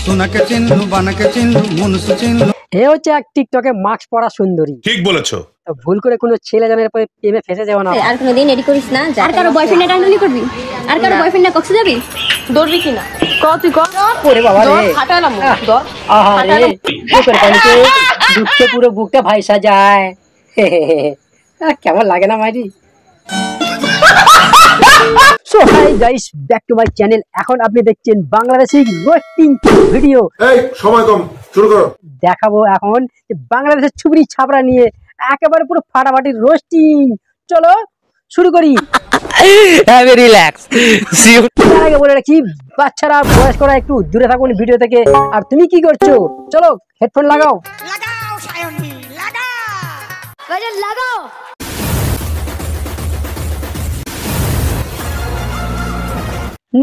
সোনাকে চিনলু বানাকে চিনলু মনুষ্য চিনলু। এ হচ্ছে এক টিকটকে মাস্ক পরা সুন্দরী। ঠিক বলেছো। তো ভুল করে কোনো ছেলে জানার পরে প্রেমে ফেসে যাও না। আর কোনোদিন এডি করিস না। আর কারো বয়ফ্রেন্ডে টানাটানি করবি? আর কারো বয়ফ্রেন্ডে কক্সে যাবি? দৌড়বি কিনা? তুই ওরে বাবা রে, ফাটালাম আহারে কি করে কালকে দুঃখে পুরো বুকটা ভাইসা যায়। কেমন লাগে না মাইরি? So hi guys, back to my channel. এখন আপনি দেখছেন বাংলাদেশি রোস্টিং ভিডিও। এই সময় কম, শুরু করো। দেখাবো এখন যে বাংলাদেশের ছুবড়ি ছাপড়া নিয়ে একেবারে পুরো ফাটাফাটি রোস্টিং। চলো শুরু করি। রিল্যাক্স। তার আগে বলে রাখি, বাচ্চারা বয়স্করা একটু দূরে থাকুন ভিডিও থেকে। আর তুমি কি করছো? চলো হেডফোন লাগাও। লাগাও।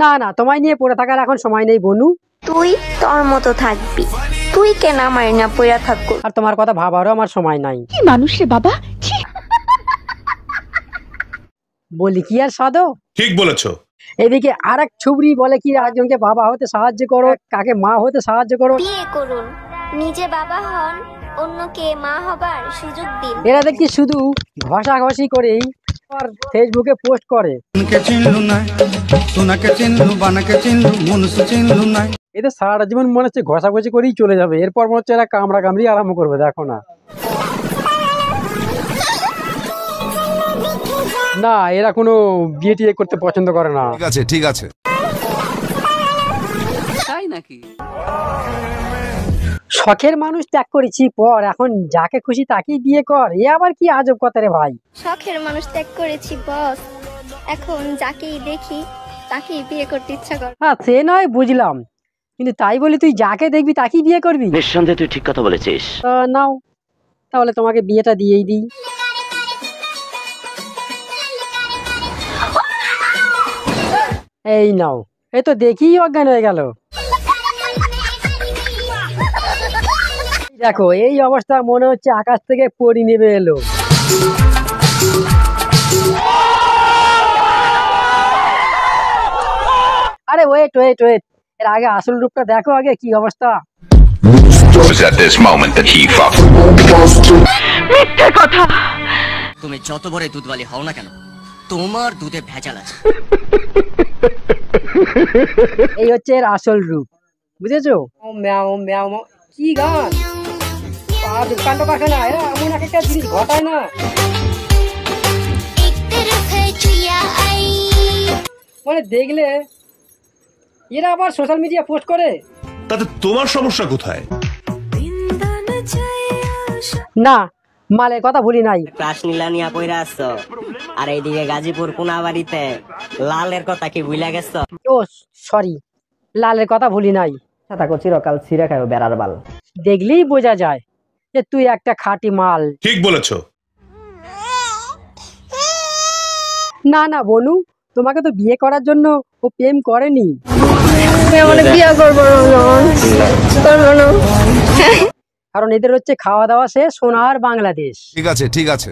না না, তোমায় নিয়ে পড়ে থাকার এখন সময় নেই বনু। তুই তোর মতো থাকবি, তুই কেন আমার না পড়ে থাকবো। আর তোমার কথা ভাবারও আমার সময় নাই। কি মানুষ রে বাবা। বলি কি আর সাধো। ঠিক বলেছো। এদিকে আরেক ছুবড়ি বলে কি একজনকে বাবা হতে সাহায্য করো, কাকে মা হতে সাহায্য করো। বিয়ে করুন, নিজে বাবা হন, অন্যকে মা হবার সুযোগ দিন। এরা দেখি শুধু ঘষাঘষি করেই আর ফেসবুকে পোস্ট করে। সোনাকে চিনলু না সোনাকে চিনলু বানাকে চিনলু মনুষ্য চিনলু না। এদের সারাটা জীবন মনে হচ্ছে ঘষাঘষি করেই চলে যাবে, এরপর মনে হচ্ছে এরা কামড়া কামড়ি আরম্ভ করবে। দেখো না, না এরা কোনো বিয়ে টিয়ে করতে পছন্দ করে না। ঠিক আছে ঠিক আছে। তাই নাকি? শখের মানুষ ত্যাগ করেছি পর, এখন যাকে খুশি তাকেই বিয়ে কর। এ আবার কি আজব কথা রে ভাই। শখের মানুষ ত্যাগ করেছি বস, এখন যাকেই দেখি তাকেই বিয়ে করতে ইচ্ছা করে। হ্যাঁ সে নয় বুঝলাম, কিন্তু তাই বলি তুই যাকে দেখবি তাকেই বিয়ে করবি? নিঃসন্দেহে তুই ঠিক কথা বলেছিস। নাও তাহলে তোমাকে বিয়েটা দিয়েই দিই। এই নাও। এই তো দেখি অজ্ঞান হয়ে গেল। দেখো এই অবস্থা, মনে হচ্ছে আকাশ থেকে পরি নেমে এলো। আরে ওয়েট ওয়েট ওয়েট, এর আগে আসল রূপটা দেখো আগে কি অবস্থা। মিথ্যে কথা। তুমি যত বড় দুধওয়ালি হও না কেন, তোমার দুধে ভেজাল আছে। এই হচ্ছে এর আসল রূপ, বুঝেছো? ম্যাও ম্যাও ম্যাও। কি গান কাণ্ড কারখানা, এরা এমন এক একটা জিনিস ঘটায় না। মানে দেখলে এরা আবার সোশ্যাল মিডিয়া পোস্ট করে। তাতে তোমার সমস্যা কোথায়? না মালের কথা ভুলি নাই। ক্লাস নীলা নিয়া কইরা আসছো, আর এইদিকে গাজীপুর কোনাবাড়িতে লালের কথা কি ভুলে গেছো? ও সরি, লালের কথা ভুলি নাই। তাকো চিরকাল ছিঁড়ে খাও বেড়ার বাল। দেখলেই বোঝা যায় যে তুই একটা খাঁটি মাল। ঠিক বলেছো। না না বনু, তোমাকে তো বিয়ে করার জন্য ও প্রেম করেনি। বিয়ে করবো না, কারণ এদের হচ্ছে খাওয়া দাওয়া শেষ, সোনার বাংলাদেশ। ঠিক আছে ঠিক আছে।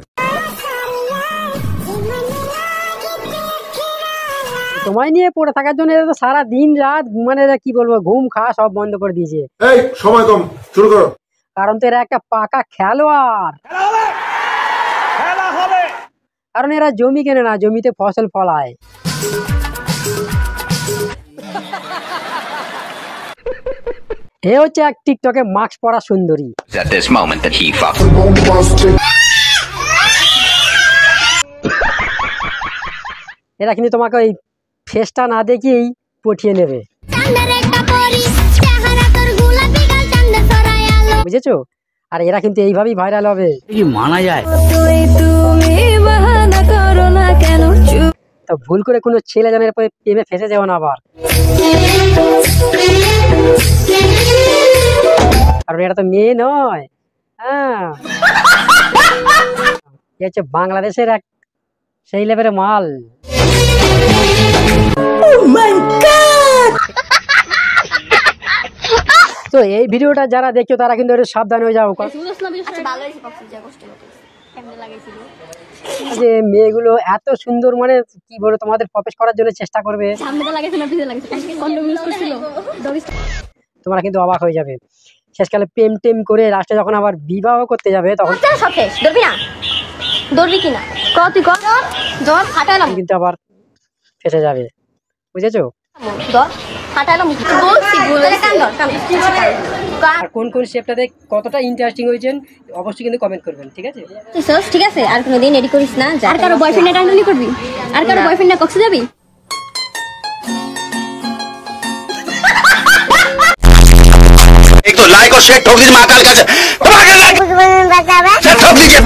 তোমায় নিয়ে পড়ে থাকার জন্য এরা তো সারা দিন রাত মানে কি বলবো, ঘুম খাওয়া সব বন্ধ করে দিয়েছে। এই সময় কম, শুরু করো। কারণ তো এরা একটা পাকা খেলোয়াড়। কারণ এরা জমি কেনে না, জমিতে ফসল ফলায়। এ হচ্ছে এক টিকটকে মাস্ক পরা সুন্দরী। এরা কিন্তু তোমাকে ওই ফেসটা না দেখেই পটিয়ে নেবে, বুঝেছো? আর এরা কিন্তু এইভাবেই ভাইরাল হবে। কি মানা যায়? তো ভুল করে কোনো ছেলে জানার পরে প্রেমে ফেসে যাও না আবার। কারণ এটা তো মেয়ে নয়। হ্যাঁ এ হচ্ছে বাংলাদেশের এক সেই লেভেলের মাল। তো এই ভিডিওটা যারা দেখছো তারা কিন্তু একটু সাবধান হয়ে যাও। যে মেয়েগুলো এত সুন্দর, মানে কি বলো, তোমাদের প্রপোজ করার জন্য চেষ্টা করবে। তোমরা কিন্তু অবাক হয়ে যাবে। শেষকালে প্রেম টেম করে লাস্টে যখন আবার বিবাহ করতে যাবে তখন সব শেষ, ধরবি না? ধরবি কিনা? ক তুই ক। ধর ফাটালাম কিন্তু আবার ফেসে যাবে, বুঝেছো? ধর ফাটালাম বলছি বলে কান ধর কান। আর কোন কোন শেপটাতে কতটা ইন্টারেস্টিং হয়েছেন অবশ্যই কিন্তু কমেন্ট করবেন, ঠিক আছে? ঠিক আছে, আর কোনোদিন এডি করিস না। আর কারো বয়ফ্রেন্ডে টানটানি করবি? আর কারো বয়ফ্রেন্ডে কক্সে যাবি? एक तो लाइक और शेयर ठोक दीजिए महाकाल का ठोक दीजिए